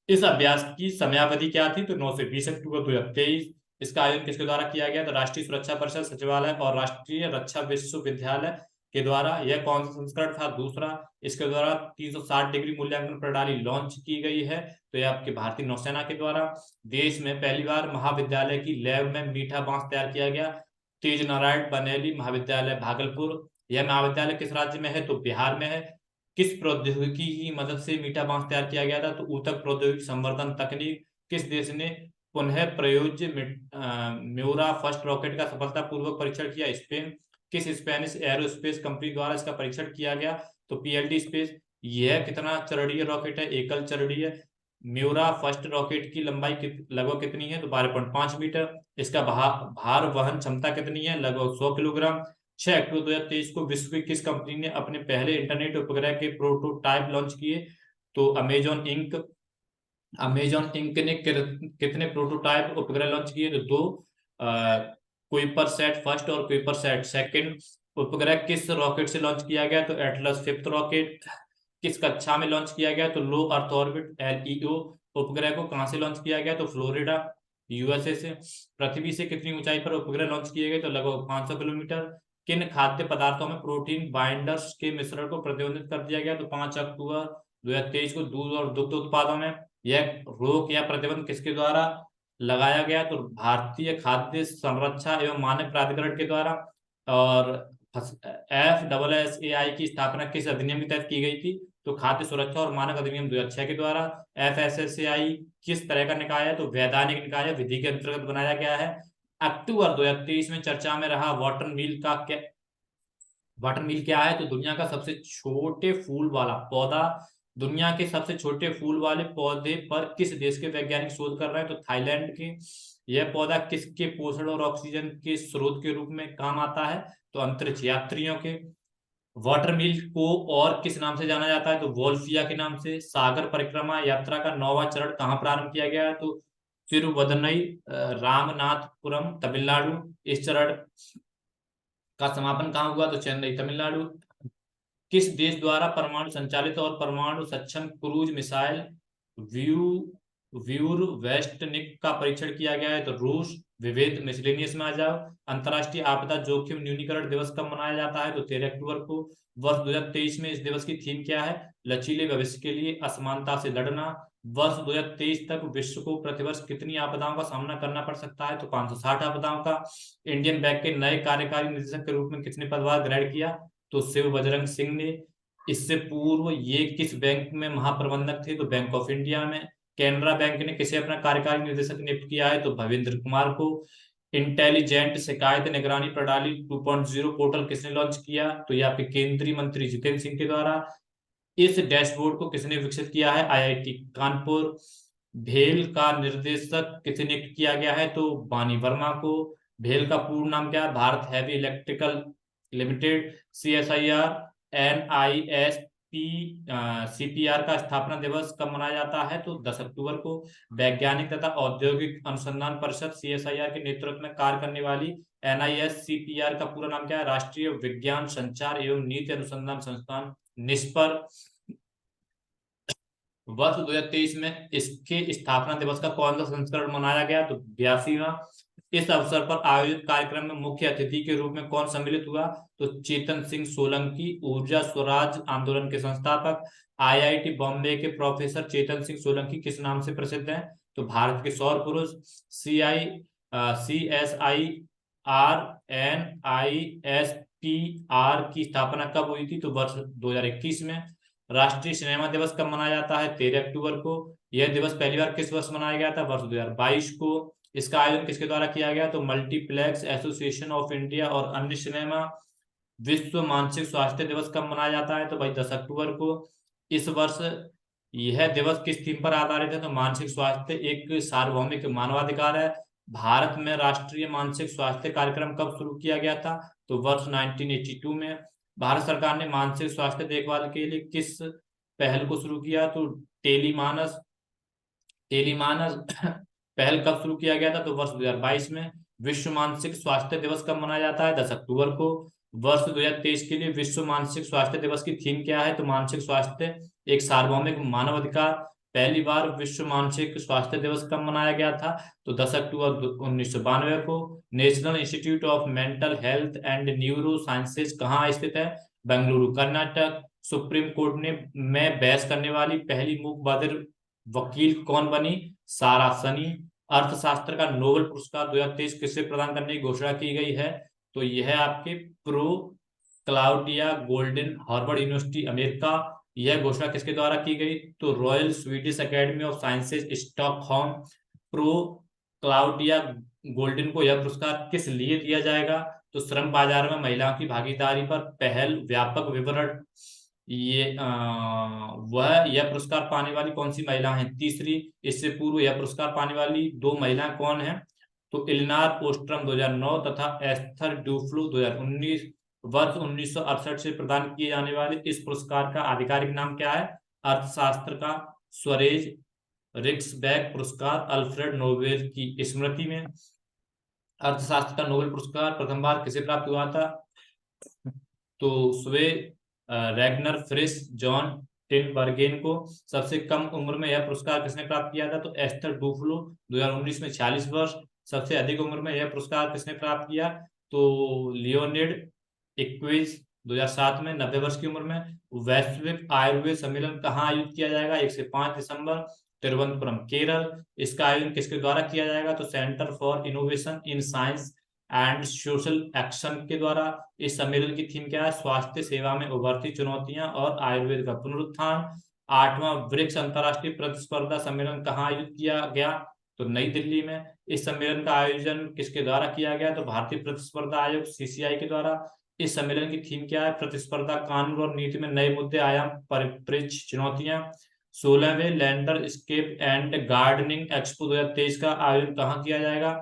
S1: इस अभ्यास की समयावधि क्या थी? तो 9 से 20 अक्टूबर 2023। इसका आयोजन किसके द्वारा किया गया? तो राष्ट्रीय सुरक्षा परिषद सचिवालय और राष्ट्रीय रक्षा विश्वविद्यालय के द्वारा। यह कौन सा संस्करण था? दूसरा। इसके द्वारा 360 डिग्री मूल्यांकन प्रणाली लॉन्च की गई है। तो यह आपके भारतीय नौसेना के द्वारा। देश में पहली बार महाविद्यालय की लैब में मीठा बांस तैयार किया गया। तेज नारायण बनेली महाविद्यालय, भागलपुर। यह महाविद्यालय किस राज्य में है? तो बिहार में है। किस प्रौद्योगिकी की मदद से मीठा बांस तैयार किया गया था? तो ऊतक प्रौद्योगिकी संवर्धन तकनीक। किस देश ने पुनः प्रयोज्य म्यूरा फर्स्ट रॉकेट का सफलतापूर्वक परीक्षण किया? स्पेन। किस स्पेनिश एरोस्पेस कंपनी द्वारा इसका परीक्षण किया गया? तो PLD स्पेस। यह कितना चरणीय रॉकेट है? एकल चरणीय। म्यूरा फर्स्ट रॉकेट की लंबाई लगभग कितनी है? तो 12.5 मीटर। इसका भार वहन क्षमता कितनी है? लगभग 100 किलोग्राम। 6 अक्टूबर 2023 को विश्व की किस कंपनी ने अपने पहले इंटरनेट उपग्रह के प्रोटोटाइप लॉन्च किए? तो अमेजॉन इंक। अमेजॉन इंक ने कितने प्रोटोटाइप उपग्रह लॉन्च किए? तो 2। कुइपर सैट फर्स्ट और कुइपर सैट सेकंड उपग्रह किस रॉकेट से लॉन्च किया गया? तो एटलस फिफ्थ रॉकेट। किस कक्षा में लॉन्च किया गया? तो लो अर्थ ऑर्बिट LEO। उपग्रह को कहां से लॉन्च किया गया? तो फ्लोरिडा, USA से। पृथ्वी से कितनी ऊंचाई पर उपग्रह लॉन्च किए गए? तो लगभग 500 किलोमीटर। किन खाद्य पदार्थों में प्रोटीन बाइंडर्स के मिश्रण को प्रतिबंधित कर दिया गया? तो 5 अक्टूबर 2023 को दूध और दुग्ध उत्पादों में। यह रोक या प्रतिबंध किसके द्वारा लगाया गया? तो भारतीय खाद्य संरक्षा एवं मानक प्राधिकरण के द्वारा। और FSSAI की स्थापना किस अधिनियम के तहत की गई थी? तो खाद्य सुरक्षा और मानक अधिनियम 2006 के द्वारा। FSSAI किस तरह का निकाय है? तो वैधानिक निकाय है, विधि के अंतर्गत बनाया गया है। अक्टूबर 2023 में चर्चा में रहा वाटर मिल क्या है? तो दुनिया का सबसे छोटे फूल वाला पौधा, दुनिया के सबसे छोटे फूल वाले पौधे पर किस देश के वैज्ञानिक शोध कर रहे हैं? तो थाईलैंड के। यह पौधा किसके पोषण और ऑक्सीजन के स्रोत के रूप में काम आता है? तो अंतरिक्ष यात्रियों के। वाटर मिल को और किस नाम से जाना जाता है? तो वोल्फिया के नाम से। सागर परिक्रमा यात्रा का 9वां चरण कहाँ प्रारंभ किया गया है? तो तिरुवदनई, रामनाथपुरम, तमिलनाडु। इस चरण का समापन कहाँ हुआ? तो चेन्नई, तमिलनाडु। किस देश द्वारा परमाणु संचालित और परमाणु सक्षम क्रूज मिसाइल व्यू व्यूर वेस्टनिक का परीक्षण किया गया है? तो रूस। विविध मिसलेनियस में आ जाओ। अंतर्राष्ट्रीय आपदा जोखिम न्यूनीकरण दिवस कब मनाया जाता है? तो 13 अक्टूबर को। वर्ष 2023 में इस दिवस की थीम क्या है? लचीले भविष्य के लिए असमानता से लड़ना। वर्ष 2023 तक विश्व को प्रतिवर्ष कितनी आपदाओं का सामना करना पड़ सकता है? तो 560 आपदाओं का। इंडियन बैंक के नए कार्यकारी निदेशक के रूप में किसने पदभार ग्रहण किया? तो शिव बजरंग सिंह ने। इससे पूर्व ये किस बैंक में महाप्रबंधक थे? तो बैंक ऑफ इंडिया में। कैनरा बैंक ने किसे अपना कार्यकारी निदेशक नियुक्त किया है? तो भविंद्र कुमार को। इंटेलिजेंट शिकायत निगरानी प्रणाली 2.0 पोर्टल किसने लॉन्च किया? तो ये आपके केंद्रीय मंत्री जितेंद्र सिंह के द्वारा। इस डैशबोर्ड को किसने विकसित किया है? IIT कानपुर। भेल का निर्देशक किसे नियुक्त किया गया है? तो बानी वर्मा को। भेल का पूर्ण नाम क्या है? Bharat heavy electrical limited. CSIR NISP CPR का स्थापना दिवस कब मनाया जाता है? तो 10 अक्टूबर को। वैज्ञानिक तथा औद्योगिक अनुसंधान परिषद CSIR के नेतृत्व में कार्य करने वाली NISCPR का पूरा नाम क्या है? राष्ट्रीय विज्ञान संचार एवं नीति अनुसंधान संस्थान निष्पर। वर्ष 2023 में इसके स्थापना दिवस का कौन सा संस्करण मनाया गया? तो 82वां। इस अवसर पर आयोजित कार्यक्रम में मुख्य अतिथि के रूप में कौन सम्मिलित हुआ? तो चेतन सिंह सोलंकी, ऊर्जा स्वराज आंदोलन के संस्थापक। IIT बॉम्बे के प्रोफेसर चेतन सिंह सोलंकी किस नाम से प्रसिद्ध हैं? तो भारत के सौर पुरुष। CSIR की स्थापना कब हुई थी? तो वर्ष 2021 में। राष्ट्रीय सिनेमा दिवस कब मनाया जाता है? 13 अक्टूबर को। यह दिवस पहली बार किस वर्ष मनाया गया था? वर्ष 2022 को। इसका आयोजन किसके द्वारा किया गया? तो मल्टीप्लेक्स एसोसिएशन ऑफ इंडिया और अन्य सिनेमा। विश्व मानसिक स्वास्थ्य दिवस कब मनाया जाता है? तो भाई 10 अक्टूबर को। इस वर्ष यह दिवस किस थीम पर आधारित है? तो मानसिक स्वास्थ्य एक सार्वभौमिक मानवाधिकार है। भारत में राष्ट्रीय मानसिक स्वास्थ्य कार्यक्रम कब शुरू किया गया था? तो वर्ष 1982 में। भारत सरकार ने मानसिक स्वास्थ्य देखभाल के लिए किस पहल को शुरू किया? तो टेलीमानस टेलीमानस पहल कब शुरू किया गया था? तो वर्ष 2022 में। विश्व मानसिक स्वास्थ्य दिवस कब मनाया जाता है? 10 अक्टूबर को। वर्ष 2023 के लिए विश्व मानसिक स्वास्थ्य दिवस की थीम क्या है? तो मानसिक स्वास्थ्य एक सार्वभौमिक मानव अधिकार। पहली बार विश्व मानसिक स्वास्थ्य दिवस कब मनाया गया था? तो 10 अक्टूबर 1992 को। National institute of mental health and neuro sciences कहाँ स्थित है? बेंगलुरु, कर्नाटक। सुप्रीम कोर्ट में बहस करने वाली पहली मूक बधिर वकील कौन बनी? सारा सनी। अर्थशास्त्र का नोबेल पुरस्कार 2023 किसे प्रदान करने की घोषणा की गई है? तो यह आपके pro Claudia golden, Harvard university America. यह घोषणा किसके द्वारा की गई? तो royal Swedish academy of sciences Stockholm. Pro Claudia golden को यह पुरस्कार किस लिए दिया जाएगा? तो श्रम बाजार में महिलाओं की भागीदारी पर पहल व्यापक विवरण। यह पुरस्कार पाने वाली कौन सी महिला हैं? तीसरी। इससे पूर्व यह पुरस्कार पाने वाली दो महिलाएं कौन हैं? तो इलिनार ओस्ट्रम 2009 तथा एस्थर ड्यूफ्लो 2019। वर्ष 1968 से प्रदान किए जाने वाले इस पुरस्कार का आधिकारिक नाम क्या है? अर्थशास्त्र का स्वरेज रिक्सबैक पुरस्कार, अल्फ्रेड नोबेल की स्मृति में। अर्थशास्त्र का नोबेल पुरस्कार प्रथम बार किसे प्राप्त हुआ था? तो स्वे रैगनर फ्रिस जॉन टिनबर्गेन को। सबसे कम उम्र में यह पुरस्कार किसने प्राप्त किया था? तो एस्थर डुफ्लो 2019 में 46 वर्ष। सबसे अधिक उम्र में यह पुरस्कार किसने प्राप्त किया? तो लियोनिड इक्विज 2007 में 90 वर्ष की उम्र में। वैश्विक आयुर्वेद सम्मेलन कहाँ आयोजित किया जाएगा? 1 से 5 दिसंबर, तिरुवनंतपुरम, केरल। इसका आयोजन किसके द्वारा किया जाएगा? तो centre for innovation in science and social action के द्वारा। इस सम्मेलन की थीम क्या है? स्वास्थ्य सेवा में उभरती चुनौतियां और आयुर्वेद का पुनरुत्थान। 8वां ब्रिक्स अंतर्राष्ट्रीय प्रतिस्पर्धा सम्मेलन कहाँ आयोजित किया गया? तो नई दिल्ली में। इस सम्मेलन का आयोजन किसके द्वारा किया गया? तो भारतीय प्रतिस्पर्धा आयोग सीसीआई के द्वारा। इस सम्मेलन की थीम क्या है? प्रतिस्पर्धा कानून और नीति में नए मुद्दे, आयाम, परिप्रेक्ष्य, चुनौतियां। 16वें लैंडरस्केप एंड गार्डनिंग एक्सपो 2023 का आयोजन कहाँ किया जाएगा?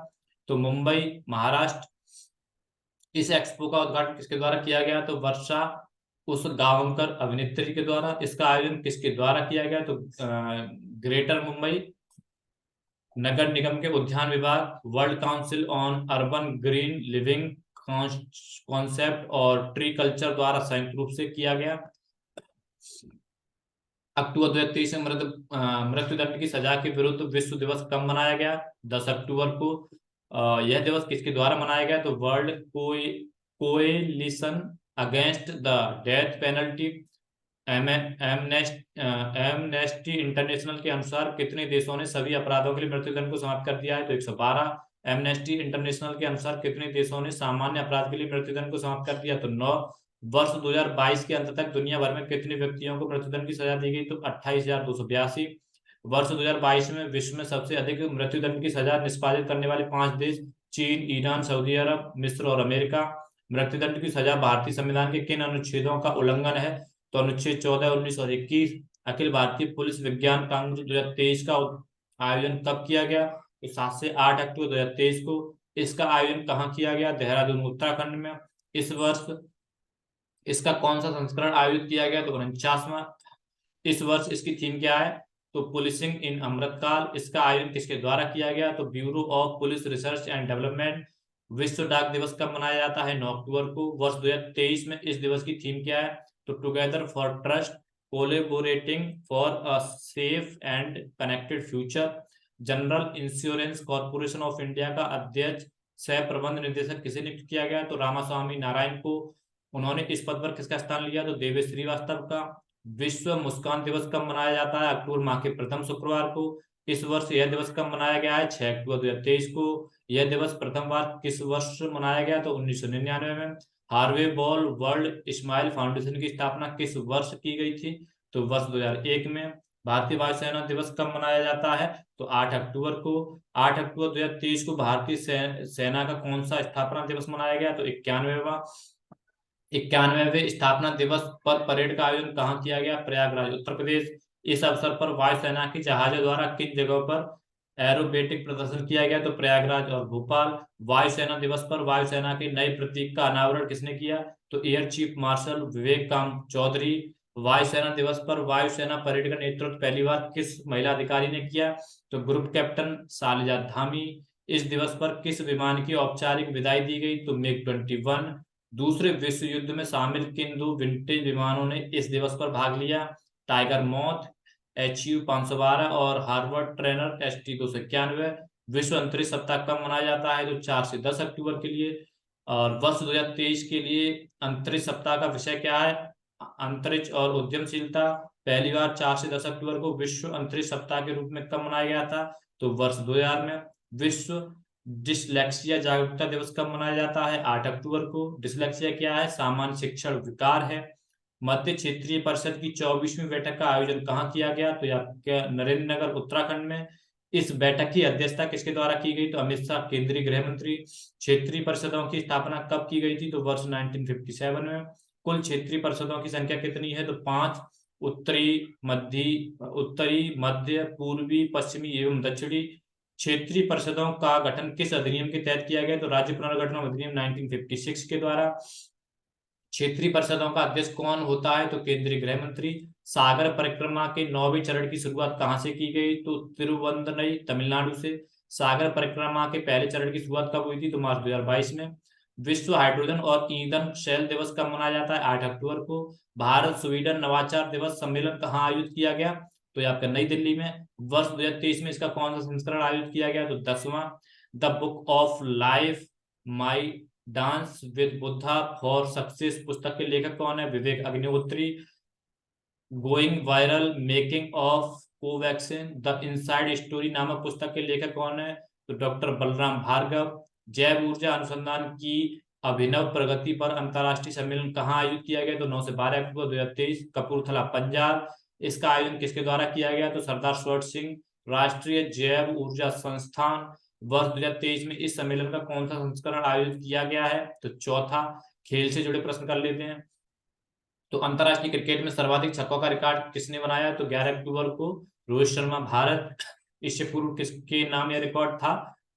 S1: तो मुंबई, महाराष्ट्र। इस एक्सपो का उद्घाटन किसके द्वारा किया गया? तो वर्षा उस गावंकर अभिनेत्री के द्वारा। इसका आयोजन किसके द्वारा किया गया? तो ग्रेटर मुंबई नगर निगम के उद्यान विभाग, world council on urban green living concept और ट्री कल्चर द्वारा संयुक्त रूप से किया गया। अक्टूबर 2023 में मृत्युदंड की सजा के विरुद्ध विश्व दिवस कब मनाया गया? 10 अक्टूबर को। यह दिवस किसके द्वारा मनाया गया? तो world coalition against the death penalty amnesty international के अनुसार कितने देशों ने सभी अपराधों के लिए मृत्युदंड को समाप्त कर दिया है? तो 112। एमनेस्टी इंटरनेशनल के अनुसार कितने देशों ने सामान्य अपराध के लिए मृत्युदंड को समाप्त कर दिया? तो 9। वर्ष 2022 के अंत तक दुनिया भर में कितने व्यक्तियों को मृत्युदंड की सजा दी गई? तो 28,282। वर्ष 2022 में विश्व में सबसे अधिक मृत्युदंड की सजा निष्पादित करने वाले 5 देश: चीन, ईरान, सऊदी अरब, मिस्र और अमेरिका। मृत्युदंड की सजा भारतीय संविधान के किन अनुच्छेदों का उल्लंघन है? तो अनुच्छेद 14, 19 और 21। अखिल भारतीय पुलिस विज्ञान कांग्रेस 2023 का आयोजन कब किया गया? तो 7 से 8 अक्टूबर 2023 को। इसका आयोजन कहाँ किया गया? देहरादून, उत्तराखंड में। इस वर्ष इसका कौन सा संस्करण आयोजित किया गया? तो 49वां। इस वर्ष इसकी थीम क्या है? तो पुलिसिंग इन अमृतकाल। इसका आयोजन किसके द्वारा किया गया? तो bureau of police research and development. विश्व डाक दिवस कब मनाया जाता है? 9 अक्टूबर को। वर्ष 2023 में इस दिवस की थीम क्या है? तो together for trust, collaborating for a safe and connected future. General insurance corporation of India का अध्यक्ष सह प्रबंध निदेशक किसे नियुक्त किया गया? तो रामास्वामी नारायण को। उन्होंने इस पद पर किसका स्थान लिया? तो देवेश श्रीवास्तव का। विश्व मुस्कान दिवस कब मनाया जाता है? अक्टूबर माह के प्रथम शुक्रवार को। इस वर्ष यह दिवस कब मनाया गया है? 6 अक्टूबर 2023 को। यह दिवस प्रथम बार किस वर्ष मनाया गया? तो 1999 में। Harvey ball world smile foundation की स्थापना किस वर्ष की गई थी? तो वर्ष 2001 में। भारतीय वायुसेना दिवस कब मनाया जाता है? तो 8 अक्टूबर को। 8 अक्टूबर 2023 को भारतीय सेना का कौन सा स्थापना दिवस मनाया गया? तो 91वें स्थापना दिवस पर परेड का आयोजन कहाँ किया गया? प्रयागराज, उत्तर प्रदेश। इस अवसर पर वायुसेना की जहाजों द्वारा किन जगहों पर एरोबेटिक प्रदर्शन किया गया? तो प्रयागराज और भोपाल। वायुसेना दिवस पर वायुसेना के नए प्रतीक का अनावरण किसने किया? तो एयर चीफ मार्शल विवेक काम चौधरी। वायुसेना दिवस पर वायुसेना परेड का नेतृत्व पहली बार किस महिला अधिकारी ने किया? तो ग्रुप कैप्टन शालिजा धामी। इस दिवस पर किस विमान की औपचारिक विदाई दी गई? तो मिग 21। दूसरे विश्व युद्ध में शामिल किन 2 विंटेज विमानों ने इस दिवस पर भाग लिया? टाइगर मॉथ HU 512 और हार्वर्ड ट्रेनर ST 291। विश्व अंतरिक्ष सप्ताह कब मनाया जाता है? तो 4 से 10 अक्टूबर के लिए। और वर्ष 2023 के लिए अंतरिक्ष सप्ताह का विषय क्या है? अंतरिक्ष और उद्यमशीलता। पहली बार 4 से 10 अक्टूबर को विश्व अंतरिक्ष सप्ताह के रूप में कब मनाया गया था? तो वर्ष 2000 में। विश्व डिसलेक्सिया जागरूकता दिवस कब मनाया जाता है? 8 अक्टूबर को। डिसलेक्सिया क्या है? सामान्य शिक्षण विकार है। मध्य क्षेत्रीय परिषद की 24वीं बैठक का आयोजन कहाँ किया गया? तो आपके नरेंद्र नगर, उत्तराखंड में। इस बैठक की अध्यक्षता किसके द्वारा की गई? तो अमित शाह, केंद्रीय गृह मंत्री। क्षेत्रीय परिषदों की स्थापना कब की गई थी? तो वर्ष 1957 में। कुल क्षेत्रीय परिषदों की संख्या कितनी है? तो 5। उत्तरी, मध्य, पूर्वी, पश्चिमी एवं दक्षिणी। क्षेत्रीय परिषदों का गठन किस अधिनियम के तहत किया गया? तो राज्य पुनर्गठन अधिनियम 1956 के द्वारा। क्षेत्रीय परिषदों का अध्यक्ष कौन होता है? तो केंद्रीय गृह मंत्री। सागर परिक्रमा के 9वें चरण की शुरुआत कहां से की गई? तो तिरुवंतनई, तमिलनाडु से। सागर परिक्रमा के पहले चरण की शुरुआत कब हुई थी? तो मार्च 2022 में। विश्व हाइड्रोजन और ईंधन सेल दिवस कब मनाया जाता है? 8 अक्टूबर को। भारत स्वीडन नवाचार दिवस सम्मेलन कहाँ आयोजित किया गया? तो आपका नई दिल्ली में। वर्ष 2023 में इसका कौन सा संस्करण आयोजित किया गया? तो 10वां। The Book of Life My Dance with Buddha for Success पुस्तक के लेखक कौन है? Vivek Agnihotri. Going Viral Making of Covaxin The Inside Story नामक पुस्तक के लेखक कौन है? तो डॉक्टर बलराम भार्गव। जैव ऊर्जा अनुसंधान की अभिनव प्रगति पर अंतर्राष्ट्रीय सम्मेलन कहाँ आयोजित किया गया? तो 9 से 12 अक्टूबर 2023, कपूरथला, पंजाब। इसका आयोजन किसके द्वारा किया गया? तो सरदार सरोवर सिंह राष्ट्रीय जैव ऊर्जा संस्थान। वर्ष 2023 में इस सम्मेलन का कौन सा संस्करण आयोजित किया गया है? तो चौथा। खेल से जुड़े प्रश्न कर लेते हैं। तो अंतरराष्ट्रीय क्रिकेट में सर्वाधिक छक्कों का रिकॉर्ड किसने बनाया? तो 11 अक्टूबर को रोहित शर्मा, भारत। इससे पूर्व किसके नाम यह रिकॉर्ड था?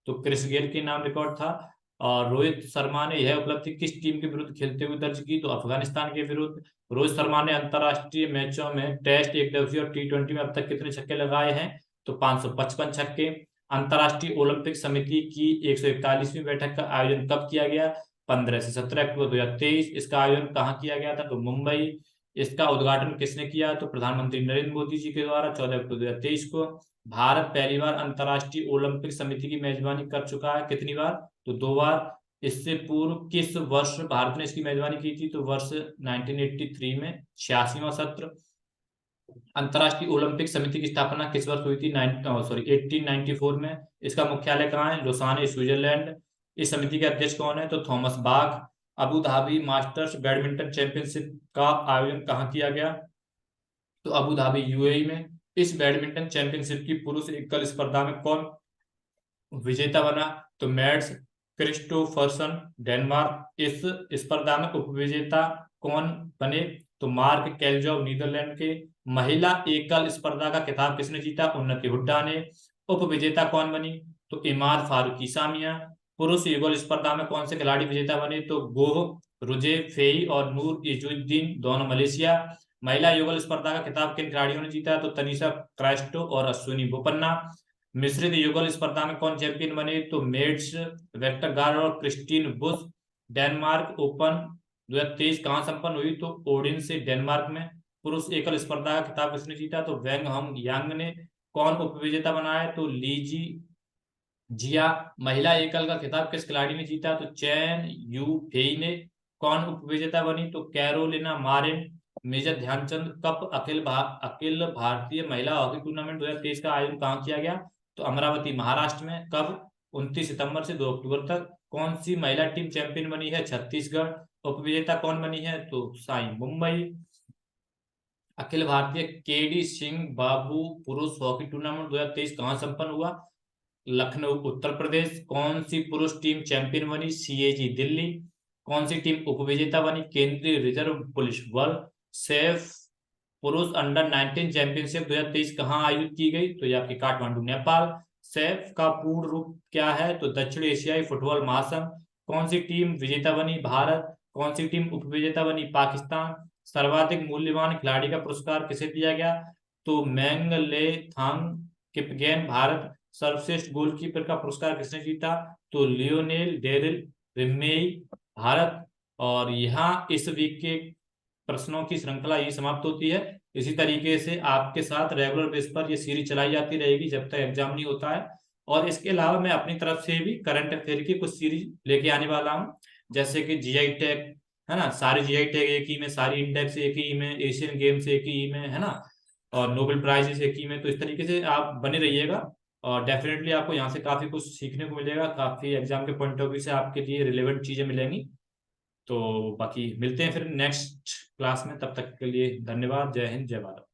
S1: तो क्रिस गेल के नाम रिकॉर्ड था। और रोहित शर्मा ने यह उपलब्धि किस टीम के विरुद्ध खेलते हुए दर्ज की? तो अफगानिस्तान के विरुद्ध। रोहित शर्मा ने अंतरराष्ट्रीय मैचों में टेस्ट, एक दिवसीय और T20 में अब तक कितने छक्के लगाए हैं? तो 555 छक्के। अंतरराष्ट्रीय ओलंपिक समिति की 141वीं बैठक का आयोजन कब किया गया? 15 से 17 अक्टूबर 2023। इसका आयोजन कहाँ किया गया था? तो मुंबई। इसका उद्घाटन किसने किया? तो प्रधानमंत्री नरेंद्र मोदी जी के द्वारा 14 अक्टूबर 2023 को। भारत पहली बार अंतरराष्ट्रीय ओलंपिक समिति की मेजबानी कर चुका है, कितनी बार? तो 2 बार। इससे पूर्व किस वर्ष भारत ने इसकी मेजबानी की थी? तो वर्ष 1983 में, 86वां सत्र। अंतरराष्ट्रीय ओलंपिक समिति की स्थापना किस वर्ष हुई थी? 1894 में। इसका मुख्यालय कहाँ है? Lausanne, Switzerland. इस समिति के अध्यक्ष कौन है? तो Thomas Bach. Abu Dhabi Masters Badminton Championship का आयोजन कहाँ किया गया? तो अबू धाबी, यूएई में। इस बैडमिंटन चैंपियनशिप की पुरुष एकल स्पर्धा में कौन विजेता बना? तो मैट्स क्रिस्टोफरसन, डेनमार्क। इस स्पर्धा में उपविजेता कौन बने? तो मार्क कैलजॉव, नीदरलैंड के। महिला एकल स्पर्धा का खिताब किसने जीता? उन्नति हुड्डा ने। उपविजेता कौन बनी? तो इमाद फारूकी सामिया। पुरुष युगल स्पर्धा में कौन से खिलाड़ी विजेता बने? तो गोह, रुजे फेई और नूर इजुद्दीन, दोनों मलेशिया। महिला युगल स्पर्धा का खिताब किन खिलाड़ियों ने जीता? तो तनिषा क्रास्टो और अश्विनी बोपन्ना। मिश्रित युगल स्पर्धा में कौन चैंपियन बने? तो मेड्स वेस्टरगार्ड और क्रिस्टीन बुश। डेनमार्क ओपन 2023 कहाँ संपन्न हुई? तो ओडिनसे, डेनमार्क में। पुरुष एकल स्पर्धा का खिताब किसने जीता? तो वेंग हम यांग ने। कौन उपविजेता बना है? तो लीजी जिया। महिला एकल का खिताब किस खिलाड़ी ने जीता? तो चैन यू फेई ने। कौन उपविजेता बनी? तो Carolina Marin. Major Dhyan Chand Cup अखिल भारतीय महिला हॉकी टूर्नामेंट 2023 का आयोजन कहाँ किया गया? तो अमरावती, महाराष्ट्र में। कब? 29 सितंबर से 2 अक्टूबर तक। कौन सी महिला टीम चैंपियन बनी है? छत्तीसगढ़। उपविजेता कौन बनी है? तो साई, मुंबई। अखिल भारतीय केडी सिंह बाबू पुरुष हॉकी टूर्नामेंट 2023 कहाँ संपन्न हुआ? लखनऊ, उत्तर प्रदेश। कौन सी पुरुष टीम चैंपियन बनी? सीएजी, दिल्ली। कौन सी टीम उपविजेता बनी? केंद्रीय रिजर्व पुलिस बल। सेफ पुरुष अंडर 19 चैंपियनशिप 2023 कहाँ आयोजित की गई? तो ये आपकी काठमांडू, नेपाल। सेफ का पूर्ण रूप क्या है? तो दक्षिण एशियाई फुटबॉल महासंघ। कौन सी टीम विजेता बनी? भारत। कौन सी टीम उपविजेता बनी? पाकिस्तान। सर्वाधिक मूल्यवान खिलाड़ी का पुरस्कार किसे दिया गया? तो मैंगले थांग किपगेन, भारत। सर्वश्रेष्ठ गोलकीपर का पुरस्कार किसने जीता? तो लियोनेल डेरिल रिमेई, भारत। और यहाँ इस वीक के प्रश्नों की श्रृंखला ये समाप्त होती है। इसी तरीके से आपके साथ रेगुलर बेस पर ये सीरीज चलाई जाती रहेगी जब तक एग्जाम नहीं होता है। और इसके अलावा मैं अपनी तरफ से भी करंट अफेयर की कुछ सीरीज लेके आने वाला हूँ, जैसे कि जीआई टैग, है ना, सारे जीआई टैग एक ही में, सारी इंडेक्स एक ही में, एशियन गेम्स एक ही में, है ना, और नोबेल प्राइजेस एक ही में। तो इस तरीके से आप बने रहिएगा और डेफिनेटली आपको यहाँ से काफी कुछ सीखने को मिलेगा, काफी एग्जाम के पॉइंट ऑफ व्यू से आपके लिए रिलेवेंट चीजें मिलेंगी। तो बाकी मिलते हैं फिर नेक्स्ट क्लास में, तब तक के लिए धन्यवाद। जय हिंद, जय भारत।